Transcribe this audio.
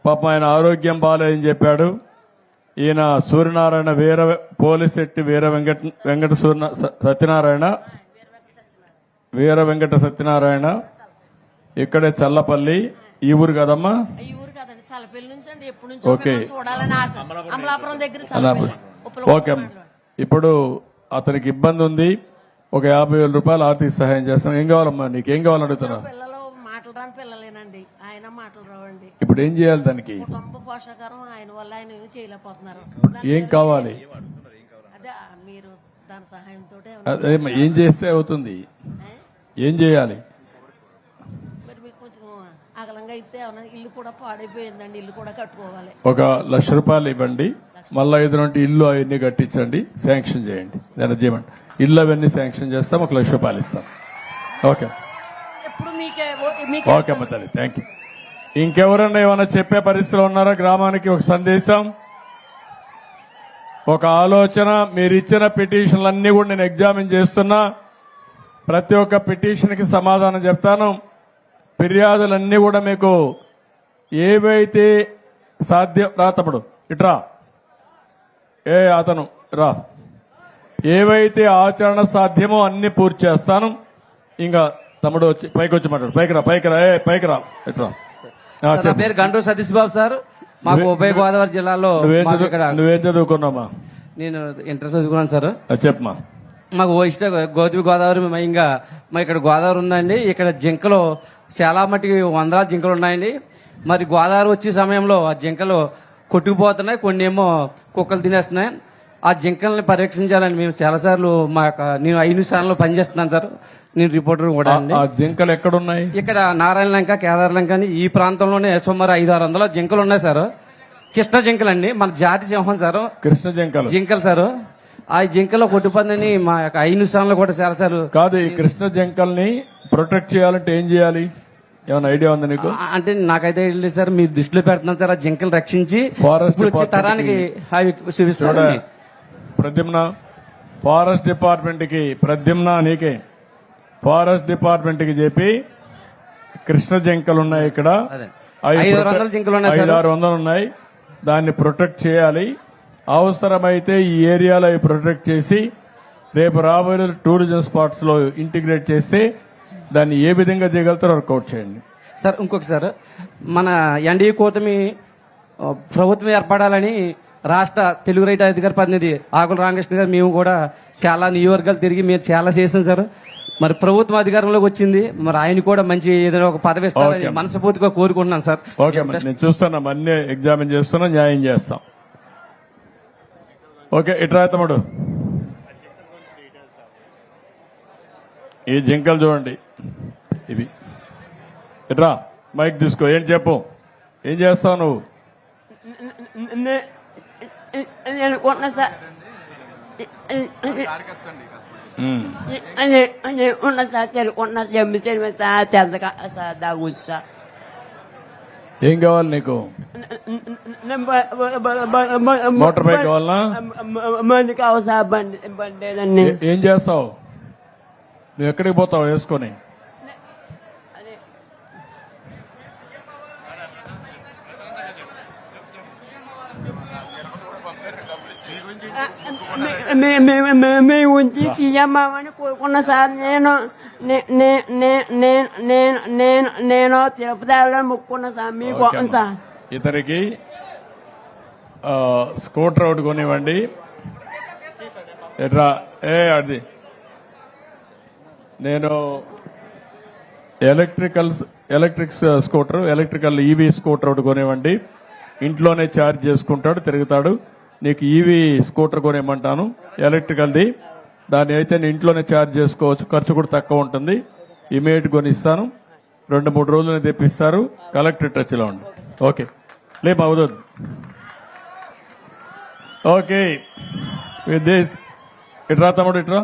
పాపం ఆయన ఆరోగ్యం బాగాలేదని చెప్పాడు. ఈయన సూర్యనారాయణ పోలిశెట్టి వెంకట సత్యనారాయణ ఇక్కడే చల్లపల్లి. ఈ ఊరు కదమ్మా? ఈ ఊరు కదండి, చల్లపల్లి నుంచి అండి. ఎప్పటి నుంచో మిమ్మల్ని చూడాలని ఆశ. అమలాపురం దగ్గర చల్లపల్లి. ఓకే, ఇప్పుడు అతనికి ఇబ్బంది ఉంది. ఒక 50,000 రూపాయలు ఆర్థిక సహాయం చేస్తాం. ఏం కావాలమ్మా? నీకేం కావాలని అడుగుతున్నా? పిల్లలు మాటలు రాని పిల్లలేనండి, ఆయన మాటలు రావండి. ఇప్పుడు ఏం చేయాలి దానికి? కుటుంబ పోషకారం ఆయన వల్ల ఆయన ఏమీ చేయలేకపోతున్నారు. ఏం కావాలి? అదే మీరు దాని సహాయంతో ఏం చేస్తే అవుతుంది? ఏం చేయాలి? మరి మీకు కొంచెం అగలంగా అయితే ఏమన్నా ఇల్లు కూడా పాడైపోయిందండి, ఇల్లు కూడా కట్టుకోవాలి. ఒక 1,00,000 రూపాయలు ఇవ్వండి, మళ్ళా 5 నుండి ఇల్లు అవన్నీ కట్టించండి, శాంక్షన్ చేయండి. నేను చేయమండి, ఇల్లు అవన్నీ శాంక్షన్ చేస్తాం, 1,00,000 రూపాయలు ఇస్తాం. ఓకే ఓకే అమ్మ తల్లి, థ్యాంక్ యూ. ఇంకెవరన్నా ఏమైనా చెప్పే పరిస్థితిలో ఉన్నారా? గ్రామానికి ఒక సందేశం, ఒక ఆలోచన. మీరు ఇచ్చిన పిటిషన్లన్నీ కూడా నేను ఎగ్జామిన్ చేస్తున్నా. ప్రతి ఒక్క పిటిషన్కి సమాధానం చెప్తాను. ఫిర్యాదులన్నీ కూడా మీకు ఏవైతే సాధ్యం, రా తమ్ముడు ఇట్రా, అతను రా, ఏవైతే ఆచరణ సాధ్యమో అన్ని పూర్తి చేస్తాను. ఇంకా తమ్ముడు వచ్చి పైకి వచ్చి మాట్లాడు. పైకి రా ఇట్రా. నా పేరు గంటూ సతీష్ బాబు సార్. మాకు ఉభయ గోదావరి జిల్లాలో నువ్వేం చదువుకున్నామా? నేను ఇంటర్ చదువుకున్నాను సార్. చెప్పమా. మాకు గోదావరి గోదావరి ఇంకా మా ఇక్కడ గోదావరి ఉందండి. ఇక్కడ జింకలు చాలా మటుకి వందలాది జింకలు ఉన్నాయండి. మరి గోదావరి వచ్చే సమయంలో ఆ జింకలు కొట్టుకుపోతున్నాయి, కొన్ని ఏమో కుక్కలు తినేస్తున్నాయి. ఆ జింకల్ని పరీక్షించాలని మేము చాలా సార్లు నేను 5 స్థానంలో పనిచేస్తున్నాను సార్. నేను రిపోర్టర్ కూడా అండి. ఆ జింకలు ఎక్కడున్నాయి? ఇక్కడ నారాయణ లంక, కేదార్ లంక అని ఈ ప్రాంతంలోనే సుమారు 500-600 జింకలు ఉన్నాయి సార్. కృష్ణ జింకలు అండి, మన జాతి సింహం సార్. కృష్ణ జింకలు సార్. ఆ జింకలో కొట్టుపందని మా యొక్క 5 స్థానంలో కూడా చాలా సార్. కాదు, ఈ కృష్ణ జింకల్ని ప్రొటెక్ట్ చేయాలంటే ఏం చేయాలి? ఏమైనా ఐడియా ఉందా నీకు? అంటే నాకైతే లేదు సార్, మీరు దృష్టిలో పెడుతున్నాను సార్. ఆ జింకలు రక్షించి వచ్చే తరానికి చూపిస్తారండి. ప్రద్యుమ్న, ఫారెస్ట్ డిపార్ట్మెంట్ కి, ప్రద్యుమ్న నీకే, ఫారెస్ట్ డిపార్ట్మెంట్ కి చెప్పి కృష్ణ జింకలు ఉన్నాయి ఇక్కడ, 500 జింకలు ఉన్నాయి, 500-600 ఉన్నాయి. దాన్ని ప్రొటెక్ట్ చేయాలి. అవసరమైతే ఈ ఏరియాలో ప్రొటెక్ట్ చేసి రేపు రాబోయే టూరిజం స్పాట్స్ లో ఇంటిగ్రేట్ చేస్తే దాన్ని ఏ విధంగా చేయగలుగుతారో వర్కౌట్ చేయండి సార్. ఇంకొక సార్, మన ఎన్డీఏ కూటమి ప్రభుత్వం ఏర్పడాలని రాష్ట్ర తెలుగు రైతు అధికార ప్రతినిధి ఆకుల రామకృష్ణ గారు మేము కూడా చాలా నియోజకవర్గాలు తిరిగి మేము చాలా చేసాం సార్. మరి ప్రభుత్వం అధికారంలోకి వచ్చింది, మరి ఆయన కూడా మంచి ఏదైనా ఒక పదవి ఇస్తారని మనస్ఫూర్తిగా కోరుకుంటున్నాను సార్. ఓకే, నేను చూస్తున్నా, అన్ని ఎగ్జామిన్ చేస్తున్నా, న్యాయం చేస్తాం. ఓకే, ఇట్రా తమ్ముడు. ఈ జింకలు చూడండి ఇవి. ఇట్రా, మైక్ తీసుకో. ఏంటి చెప్పు, ఏం చేస్తావు నువ్వు? నేను కొన్నా సార్, ఉన్న సార్ కొన్నా సార్, తెల్లగా సార్ దాగుంది సార్. ఏం కావాలి నీకు? మోటార్ బైక్ కావాలనా? మంది కావాలి సార్, బండి. ఏం చేస్తావు నువ్వు? ఎక్కడికి పోతావు వేసుకొని? మేము ఉంచి సీఎం అవ్వని కోరుకున్నా సార్. నేను తిరుపతి వెళ్ళాలని మొక్కుకున్నా సార్. మీకు సార్ ఇతనికి స్కూటర్ ఒకటి కొనివ్వండి. అది నేను electric scooter, electrical EV scooter ఒకటి కొనివ్వండి. ఇంట్లోనే ఛార్జ్ చేసుకుంటాడు, తిరుగుతాడు. నీకు ఈవీ స్కూటర్ కొనేయమంటాను, ఎలక్ట్రికల్ది. దాన్ని అయితే నేను ఇంట్లోనే ఛార్జ్ చేసుకోవచ్చు, ఖర్చు కూడా తక్కువ ఉంటుంది. ఇమీడియట్ కొనిస్తాను, 2-3 రోజులు తెప్పిస్తారు. కలెక్టర్ టచ్ లో ఉండి. ఓకే, లేపు అవుతుంది. ఓకే, విత్ దిస్ ఇట్రా తమ్ముడు, ఇట్రా.